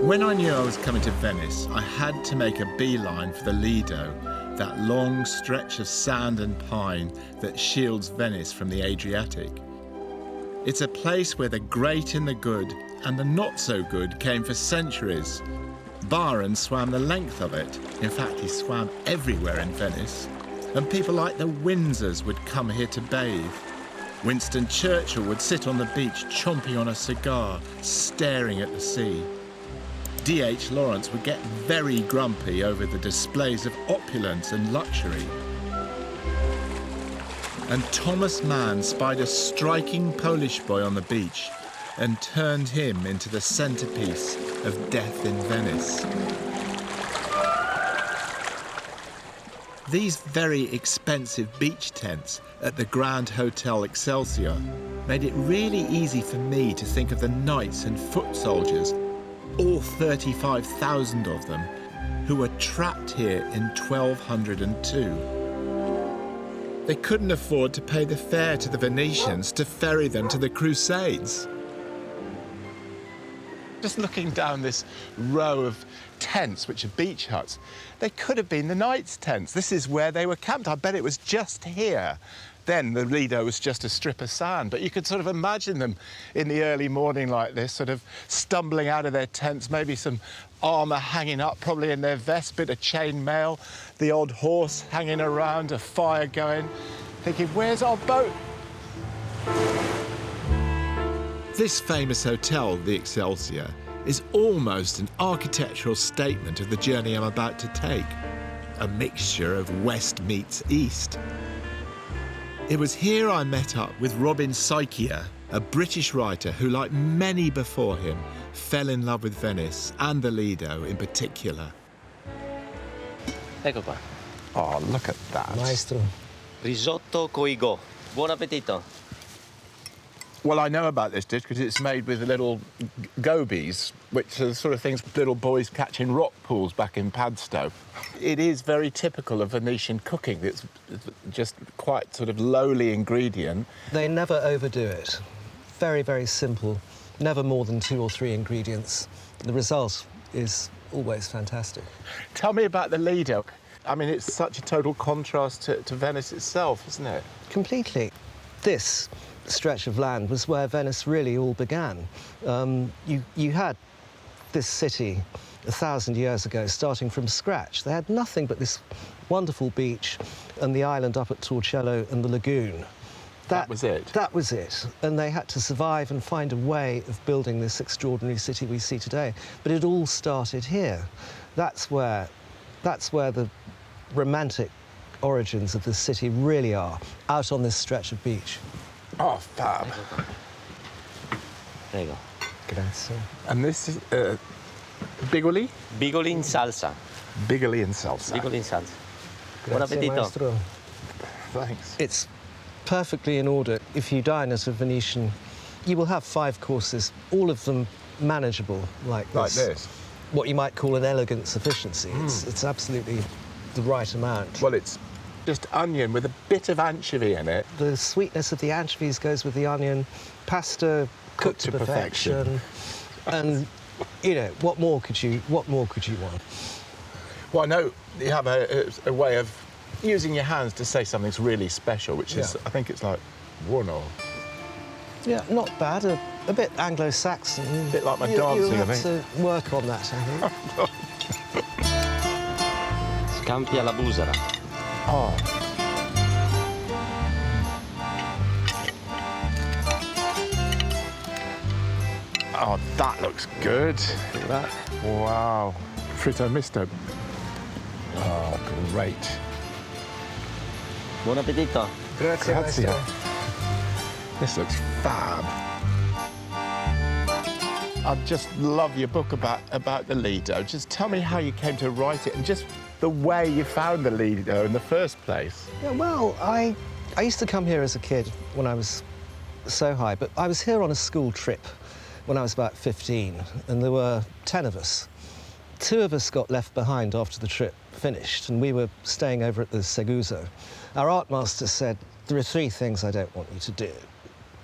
When I knew I was coming to Venice, I had to make a beeline for the Lido, that long stretch of sand and pine that shields Venice from the Adriatic. It's a place where the great and the good and the not so good came for centuries. Byron swam the length of it. In fact, he swam everywhere in Venice. And people like the Windsors would come here to bathe. Winston Churchill would sit on the beach chomping on a cigar, staring at the sea. D.H. Lawrence would get very grumpy over the displays of opulence and luxury. And Thomas Mann spied a striking Polish boy on the beach and turned him into the centrepiece of death in Venice. These very expensive beach tents at the Grand Hotel Excelsior made it really easy for me to think of the knights and foot soldiers, all 35,000 of them, who were trapped here in 1202. They couldn't afford to pay the fare to the Venetians to ferry them to the Crusades. Just looking down this row of tents, which are beach huts, they could have been the knights' tents. This is where they were camped. I bet it was just here. Then the Lido was just a strip of sand, but you could sort of imagine them in the early morning like this, sort of stumbling out of their tents, maybe some armour hanging up, probably in their vest, bit of chain mail, the odd horse hanging around, a fire going, thinking, where's our boat? This famous hotel, the Excelsior, is almost an architectural statement of the journey I'm about to take, a mixture of West meets East. It was here I met up with Robin Saikia, a British writer who, like many before him, fell in love with Venice and the Lido in particular. Ecco qua. Oh, look at that. Maestro. Risotto coigo. Buon appetito. Well, I know about this dish because it's made with little gobies, which are the sort of things little boys catch in rock pools back in Padstow. It is very typical of Venetian cooking. It's just quite sort of lowly ingredient. They never overdo it. Very, very simple. Never more than 2 or 3 ingredients. The result is always fantastic. Tell me about the Lido. I mean, it's such a total contrast to Venice itself, isn't it? Completely. This stretch of land was where Venice really all began. You had this city 1,000 years ago starting from scratch. They had nothing but this wonderful beach and the island up at Torcello and the lagoon. That was it? That was it. And they had to survive and find a way of building this extraordinary city we see today. But it all started here. That's where the romantic origins of this city really are, out on this stretch of beach. Oh, fab. There you go. Grazie. And this is bigoli? Bigoli in salsa. Bigoli in salsa. Bigoli in salsa. Buon Grazie, appetito. maestro. Thanks. It's perfectly in order. If you dine at a Venetian, you will have 5 courses, all of them manageable like this. Like this? What you might call an elegant sufficiency. It's absolutely the right amount. Well, it's just onion with a bit of anchovy in it. The sweetness of the anchovies goes with the onion, pasta cooked to perfection. And, you know, what more could you want? Well, I know you have a way of using your hands to say something's really special, which is, I think it's like, buono. Yeah, not bad. A bit Anglo-Saxon. A bit like my dancing, I think. You'll have to work on that, I think. Scampia la busara. Oh. Oh, that looks good. Look at that. Wow. Fritto misto. Oh, great. Buon appetito. Grazie, maestro. This looks fab. I just love your book about the Lido. Just tell me how you came to write it and just the way you found the Lido in the first place. Yeah, well, I used to come here as a kid when I was so high, but I was here on a school trip when I was about 15, and there were 10 of us. 2 of us got left behind after the trip finished, and we were staying over at the Seguso. Our art master said, there are 3 things I don't want you to do.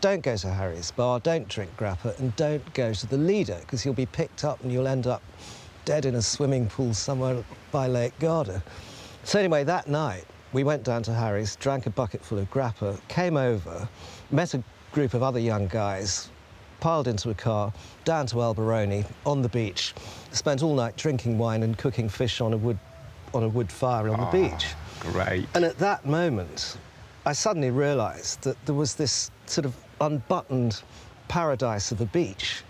don't go to Harry's bar, don't drink grappa, and don't go to the Lido, because you'll be picked up and you'll end up dead in a swimming pool somewhere by Lake Garda. So anyway, that night, we went down to Harry's, drank a bucket full of grappa, came over, met a group of other young guys, piled into a car, down to Alberoni, on the beach, spent all night drinking wine and cooking fish on a wood fire on the beach. Great. And at that moment, I suddenly realised that there was this sort of unbuttoned paradise of a beach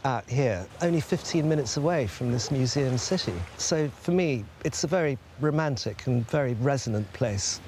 out here, only 15 minutes away from this museum city. So for me, it's a very romantic and very resonant place.